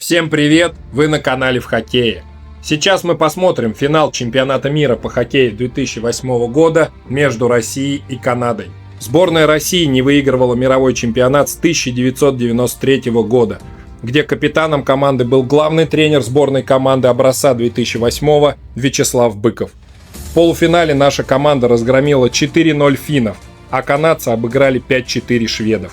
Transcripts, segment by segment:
Всем привет! Вы на канале В Хоккее. Сейчас мы посмотрим финал чемпионата мира по хоккею 2008 года между Россией и Канадой. Сборная России не выигрывала мировой чемпионат с 1993 года, где капитаном команды был главный тренер сборной команды образца 2008 Вячеслав Быков. В полуфинале наша команда разгромила 4-0 финнов, а канадцы обыграли 5-4 шведов.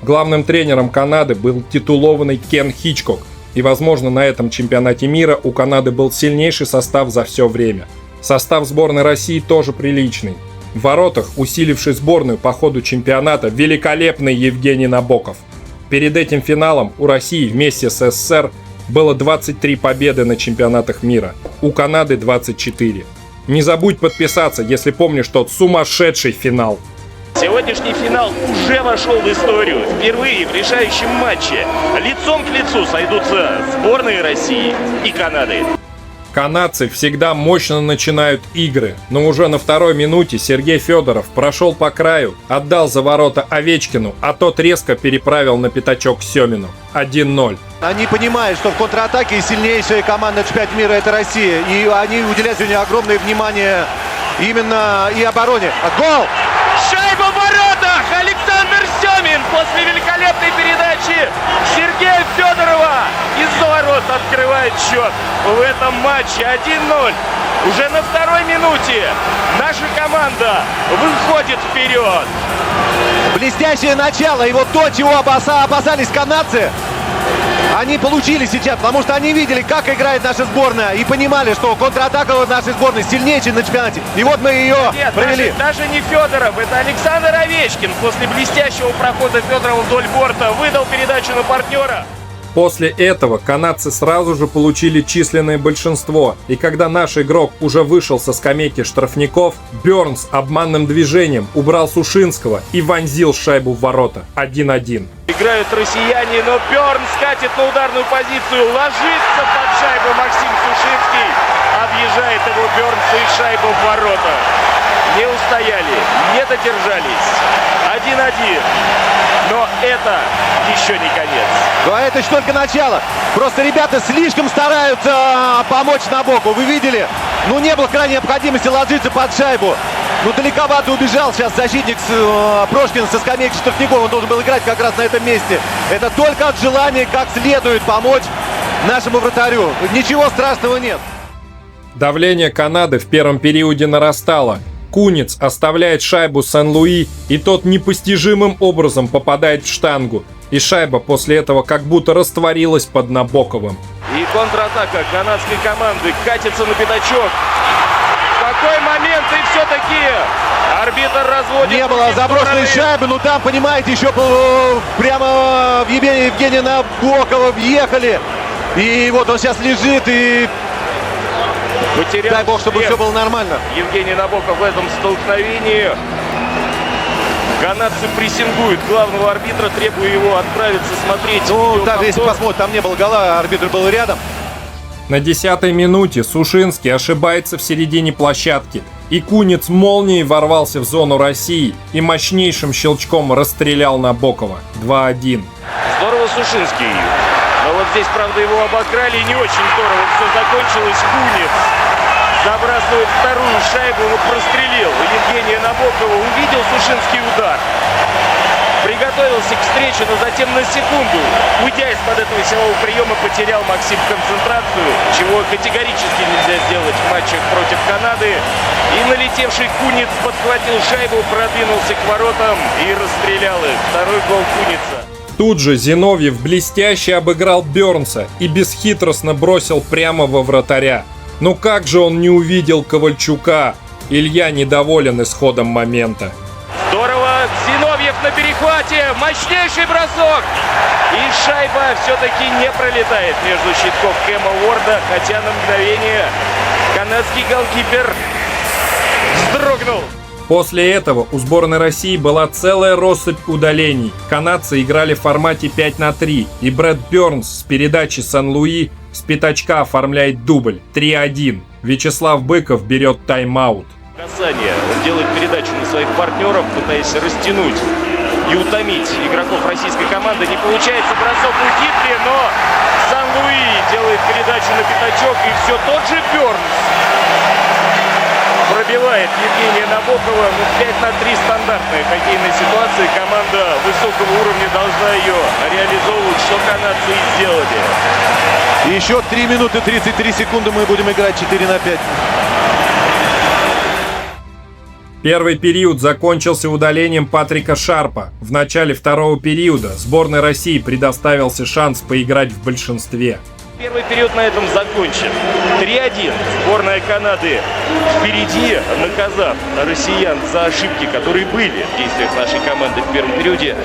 Главным тренером Канады был титулованный Кен Хичкок, и, возможно, на этом чемпионате мира у Канады был сильнейший состав за все время. Состав сборной России тоже приличный. В воротах, усиливший сборную по ходу чемпионата, великолепный Евгений Набоков. Перед этим финалом у России вместе с СССР было 23 победы на чемпионатах мира, у Канады 24. Не забудь подписаться, если помнишь тот сумасшедший финал. Сегодняшний финал уже вошел в историю. Впервые в решающем матче лицом к лицу сойдутся сборные России и Канады. Канадцы всегда мощно начинают игры, но уже на второй минуте Сергей Федоров прошел по краю, отдал за ворота Овечкину, а тот резко переправил на пятачок Семину. 1-0. Они понимают, что в контратаке сильнейшая команда на чемпионате мира — это Россия. И они уделяют сегодня огромное внимание именно и обороне. Гол! Шайба в воротах! Александр Семин после великолепной передачи Сергея Федорова из-за ворот открывает счет в этом матче 1-0. Уже на второй минуте наша команда выходит вперед. Блестящее начало. И вот то, чего опасались канадцы, они получили сейчас, потому что они видели, как играет наша сборная, и понимали, что контратака нашей сборной сильнее, чем на чемпионате. И вот мы ее провели. Даже не Федоров, это Александр Овечкин после блестящего прохода Федорова вдоль борта выдал передачу на партнера. После этого канадцы сразу же получили численное большинство, и когда наш игрок уже вышел со скамейки штрафников, Бёрнс обманным движением убрал Сушинского и вонзил шайбу в ворота. 1-1. Играют россияне, но Бёрнс катит на ударную позицию, ложится под шайбу Максим Сушинский, объезжает его Бёрнс и шайбу в ворота. Не устояли, не додержались. 1-1. Но это еще не конец. Но это еще только начало. Просто ребята слишком стараются помочь Набоку. Вы видели? Ну, не было крайней необходимости ложиться под шайбу. Ну, далековато убежал сейчас защитник Прошкин со скамейки штрафников. Он должен был играть как раз на этом месте. Это только от желания как следует помочь нашему вратарю. Ничего страшного нет. Давление Канады в первом периоде нарастало. Куниц оставляет шайбу Сен-Луи, и тот непостижимым образом попадает в штангу. И шайба после этого как будто растворилась под Набоковым. И контратака канадской команды катится на пятачок. Какой момент, и все-таки арбитр разводит. Не было заброшенной шайбы, но там, понимаете, еще прямо в Евгения Набокова въехали. И вот он сейчас лежит и... Потерял. Дай бог, чтобы все было нормально. Евгений Набоков в этом столкновении. Канадцы прессингуют главного арбитра, требуя его отправиться смотреть. Ну, даже если посмотреть, там не было гола, арбитр был рядом. На 10-й минуте Сушинский ошибается в середине площадки, и Куниц молнией ворвался в зону России и мощнейшим щелчком расстрелял Набокова. 2-1. Здорово Сушинский. Но вот здесь, правда, его обокрали, и не очень здорово все закончилось. Куниц забрасывает вторую шайбу, но прострелил Евгения Набокова. Увидел Сушинский удар. Приготовился к встрече, но затем на секунду, уйдя из-под этого силового приема, потерял Максим концентрацию, чего категорически нельзя сделать в матчах против Канады. И налетевший Куниц подхватил шайбу, продвинулся к воротам и расстрелял их. Второй гол Куница. Тут же Зиновьев блестяще обыграл Бёрнса и бесхитростно бросил прямо во вратаря. Ну как же он не увидел Ковальчука? Илья недоволен исходом момента. Здорово! Зиновьев на перехвате! Мощнейший бросок! И шайба все-таки не пролетает между щитков Кэма Уорда, хотя на мгновение канадский голкипер вздрогнул. После этого у сборной России была целая россыпь удалений. Канадцы играли в формате 5-3, и Брэд Бёрнс с передачи Сен-Луи с пятачка оформляет дубль 3-1. Вячеслав Быков берет тайм-аут. Касание. Он делает передачу на своих партнеров, пытаясь растянуть и утомить игроков российской команды. Не получается бросок у Гитли, но Сан-Луи дальше на пятачок, и все тот же Бернс пробивает Евгения Набокова. 5-3 стандартная хоккейная ситуация. Команда высокого уровня должна ее реализовывать, что канадцы и сделали. Еще 3 минуты 33 секунды мы будем играть 4-5. Первый период закончился удалением Патрика Шарпа. В начале второго периода сборной России предоставился шанс поиграть в большинстве. Первый период на этом закончен. 3-1. Сборная Канады впереди, наказав россиян за ошибки, которые были в действиях нашей команды в первом периоде.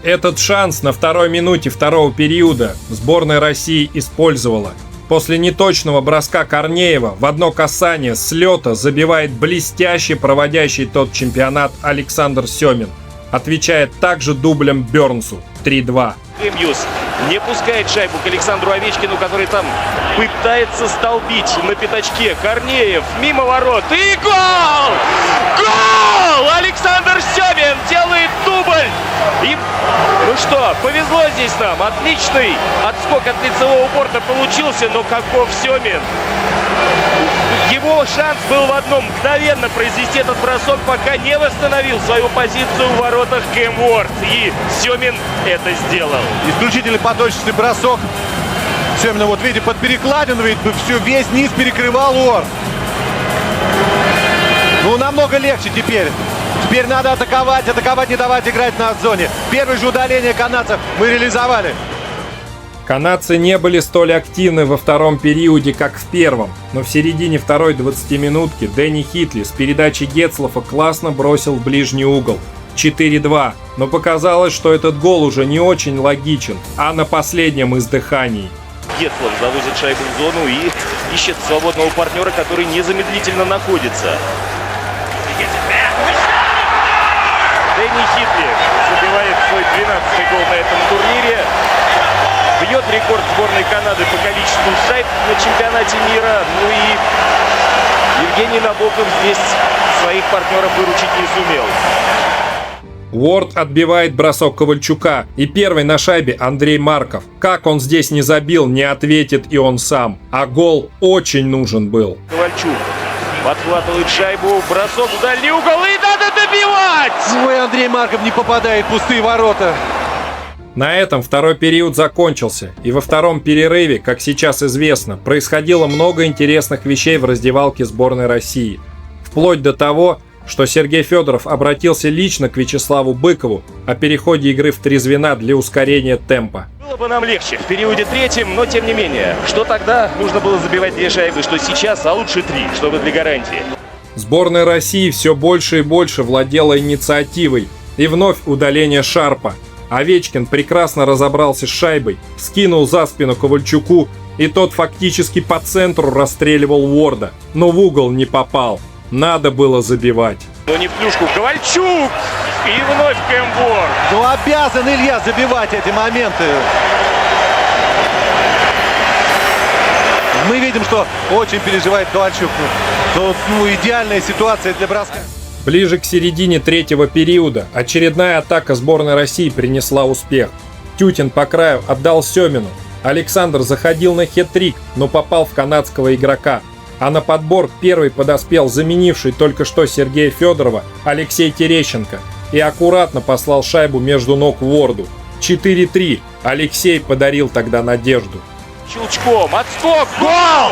Этот шанс на второй минуте второго периода сборная России использовала. После неточного броска Корнеева в одно касание с лета забивает блестяще проводящий тот чемпионат Александр Семин. Отвечает также дублем Бернсу 3-2. Эмьюз не пускает шайбу к Александру Овечкину, который там пытается столбить на пятачке. Корнеев мимо ворот. И гол! Гол! Александр Семин делает дубль! И, ну что, повезло здесь нам. Отличный отскок от лицевого борта получился, но каков Семин? Его шанс был в одном: мгновенно произвести этот бросок, пока не восстановил свою позицию в воротах Кэм Уорд. И Семин это сделал. Исключительно поточный бросок. Семина, вот видите, под перекладину, ведь все, весь низ перекрывал Уорд. Ну, намного легче теперь. Теперь надо атаковать, не давать играть на зоне. Первое же удаление канадцев мы реализовали. Канадцы не были столь активны во втором периоде, как в первом, но в середине второй 20-минутки Дэнни Хитли с передачи Гетцлофа классно бросил в ближний угол. 4-2, но показалось, что этот гол уже не очень логичен, а на последнем издыхании. Гетцлоф завозит шайбу в зону и ищет свободного партнера, который незамедлительно находится. Дэнни Хитли забивает свой 12-й гол на этом турнире. Бьет рекорд сборной Канады по количеству шайб на чемпионате мира. Ну и Евгений Набоков здесь своих партнеров выручить не сумел. Уорд отбивает бросок Ковальчука, и первый на шайбе Андрей Марков. Как он здесь не забил, не ответит и он сам. А гол очень нужен был. Ковальчук подхватывает шайбу, бросок в дальний угол, и надо добивать! Ой, Андрей Марков не попадает в пустые ворота. На этом второй период закончился, и во втором перерыве, как сейчас известно, происходило много интересных вещей в раздевалке сборной России. Вплоть до того, что Сергей Федоров обратился лично к Вячеславу Быкову о переходе игры в 3 звена для ускорения темпа. Было бы нам легче в периоде третьем, но тем не менее, что тогда нужно было забивать 2 шайбы, что сейчас, а лучше 3, чтобы для гарантии. Сборная России все больше и больше владела инициативой, и вновь удаление Шарпа. Овечкин прекрасно разобрался с шайбой, скинул за спину Ковальчуку, и тот фактически по центру расстреливал Уорда, но в угол не попал. Надо было забивать. Но не в плюшку. Ковальчук! И вновь Кэм Уорд. Ну, обязан Илья забивать эти моменты. Мы видим, что очень переживает Ковальчук. Ну, идеальная ситуация для броска. Ближе к середине третьего периода очередная атака сборной России принесла успех. Тютин по краю отдал Семину. Александр заходил на хет-трик, но попал в канадского игрока. А на подбор первый подоспел заменивший только что Сергея Федорова Алексей Терещенко и аккуратно послал шайбу между ног Уорду. 4-3. Алексей подарил тогда надежду. Щелчком, отскок, гол!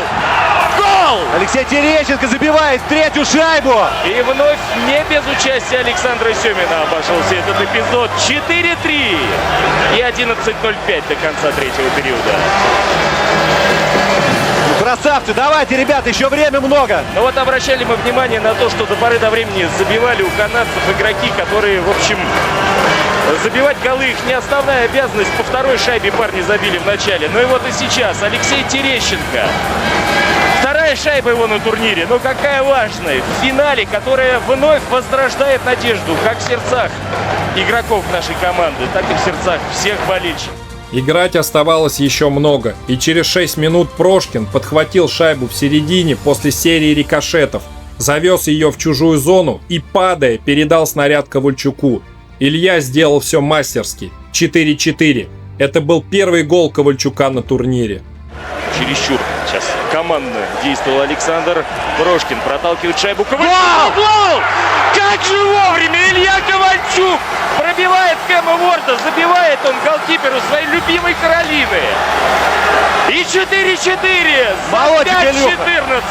Гол! Алексей Терещенко забивает 3-ю шайбу. И вновь не без участия Александра Семина обошелся этот эпизод. 4-3 и 11:05 до конца третьего периода. Красавцы, давайте, ребята, еще время много. Но вот обращали мы внимание на то, что до поры до времени забивали у канадцев игроки, которые, в общем, забивать голы их не основная обязанность. По второй шайбе парни забили в начале. Ну и вот и сейчас Алексей Терещенко. Вторая шайба его на турнире, но какая важная. В финале, которая вновь возрождает надежду как в сердцах игроков нашей команды, так и в сердцах всех болельщиков. Играть оставалось еще много, и через 6 минут Прошкин подхватил шайбу в середине после серии рикошетов, завез ее в чужую зону и, падая, передал снаряд Ковальчуку. Илья сделал все мастерски. 4-4. Это был первый гол Ковальчука на турнире. чересчур сейчас командно действовал Александр. Брошкин проталкивает шайбу. Ковальчук! Гол! Как же вовремя Илья Ковальчук пробивает Кэма Уорда. Забивает он голкиперу своей любимой Каролины. И 4-4 за 5-14.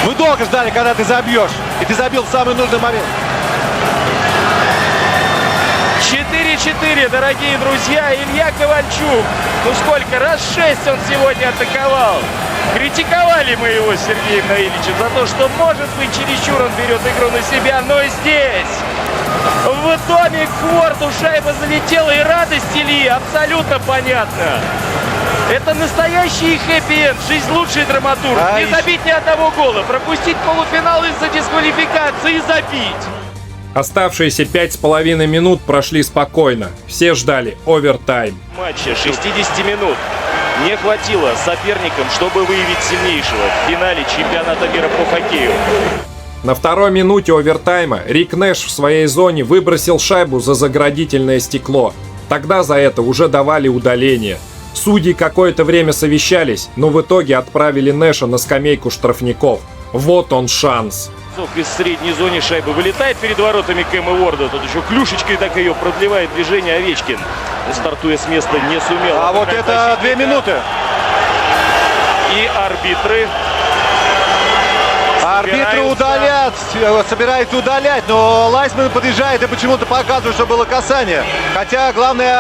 Мы долго ждали, когда ты забьешь. И ты забил в самый нужный момент. 4-4, дорогие друзья. Илья Ковальчук. Ну сколько? Раз 6 он сегодня атаковал. Критиковали мы его, Сергей Наилевич, за то, что, может быть, чересчур он берет игру на себя. Но здесь, в доме к Уорду, шайба залетела. И радость Ильи абсолютно понятна. Это настоящий хэппи-энд. Жизнь лучший драматург. Не забить ни одного гола. Пропустить полуфинал из-за дисквалификации и забить. Оставшиеся 5,5 минут прошли спокойно. Все ждали овертайм. Матча 60 минут не хватило соперникам, чтобы выявить сильнейшего в финале чемпионата мира по хоккею. На второй минуте овертайма Рик Нэш в своей зоне выбросил шайбу за заградительное стекло. Тогда за это уже давали удаление. Судьи какое-то время совещались, но в итоге отправили Нэша на скамейку штрафников. Вот он шанс. Из средней зоны шайба вылетает перед воротами Кэма Уорда. Тут еще клюшечкой так ее продлевает движение Овечкин. Стартуя с места, не сумел. А вот это 2 минуты. И арбитры. Арбитры собираются удалять, но Лайсман подъезжает и почему-то показывает, что было касание. Хотя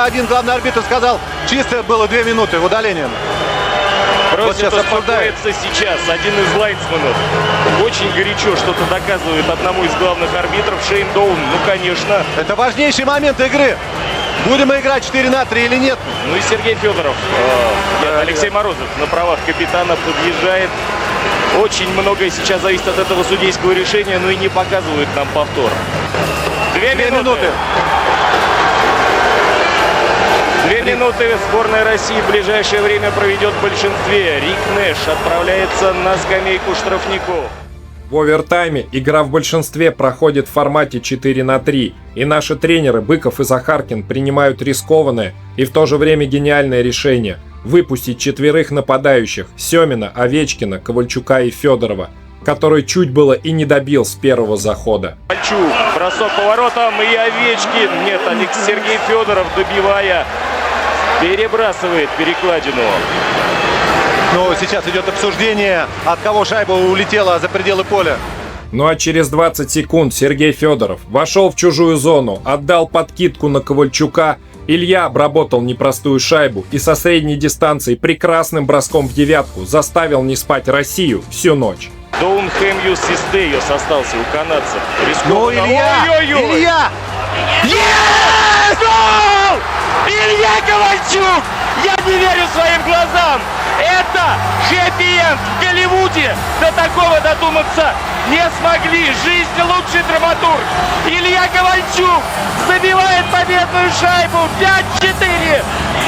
один главный арбитр сказал, чисто было 2 минуты удалением. Просит успокоиться сейчас один из лайнсменов. Очень горячо что-то доказывает одному из главных арбитров, Шейн Доун. Ну, конечно. Это важнейший момент игры. Будем мы играть 4-3 или нет? Ну и Сергей Федоров, Алексей Морозов на правах капитана подъезжает. Очень многое сейчас зависит от этого судейского решения, но и не показывают нам повтор. 2 минуты. 2 минуты. Сборная России в ближайшее время проведет в большинстве. Рик Нэш отправляется на скамейку штрафников. В овертайме игра в большинстве проходит в формате 4-3, и наши тренеры Быков и Захаркин принимают рискованное и в то же время гениальное решение – выпустить 4 нападающих – Семина, Овечкина, Ковальчука и Федорова, который чуть было и не добил с первого захода. Ковальчук, бросок поворотом и Овечкин. Нет, Сергей Федоров, добивая, перебрасывает перекладину. Но сейчас идет обсуждение, от кого шайба улетела за пределы поля. Ну а через 20 секунд Сергей Федоров вошел в чужую зону, отдал подкидку на Ковальчука. Илья обработал непростую шайбу и со средней дистанции прекрасным броском в девятку заставил не спать Россию всю ночь. Доун Хэмью Систейос остался у канадцев. Ну, Илья! Илья! Есть! Гол! Илья Ковальчук! Я не верю своим глазам! Это хэппи-энд в Голливуде! До такого додуматься не смогли! Жизнь лучший драматург! Илья Ковальчук забивает победную шайбу! 5-4!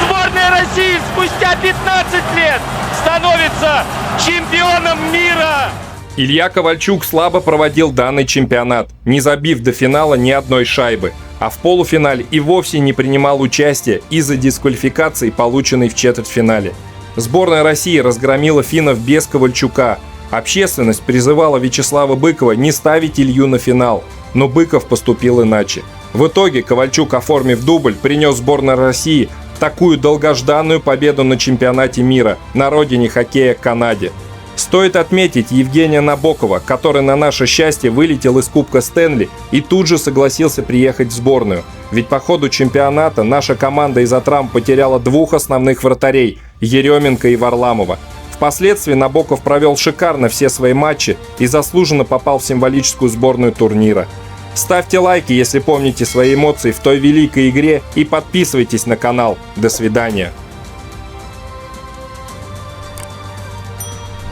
Сборная России спустя 15 лет становится чемпионом мира! Илья Ковальчук слабо проводил данный чемпионат, не забив до финала ни одной шайбы, а в полуфинале и вовсе не принимал участие из-за дисквалификации, полученной в четвертьфинале. Сборная России разгромила финнов без Ковальчука. Общественность призывала Вячеслава Быкова не ставить Илью на финал, но Быков поступил иначе. В итоге Ковальчук, оформив дубль, принес сборной России такую долгожданную победу на чемпионате мира на родине хоккея Канаде. Стоит отметить Евгения Набокова, который на наше счастье вылетел из Кубка Стэнли и тут же согласился приехать в сборную. Ведь по ходу чемпионата наша команда из-за травм потеряла 2 основных вратарей – Еременко и Варламова. Впоследствии Набоков провел шикарно все свои матчи и заслуженно попал в символическую сборную турнира. Ставьте лайки, если помните свои эмоции в той великой игре, и подписывайтесь на канал. До свидания.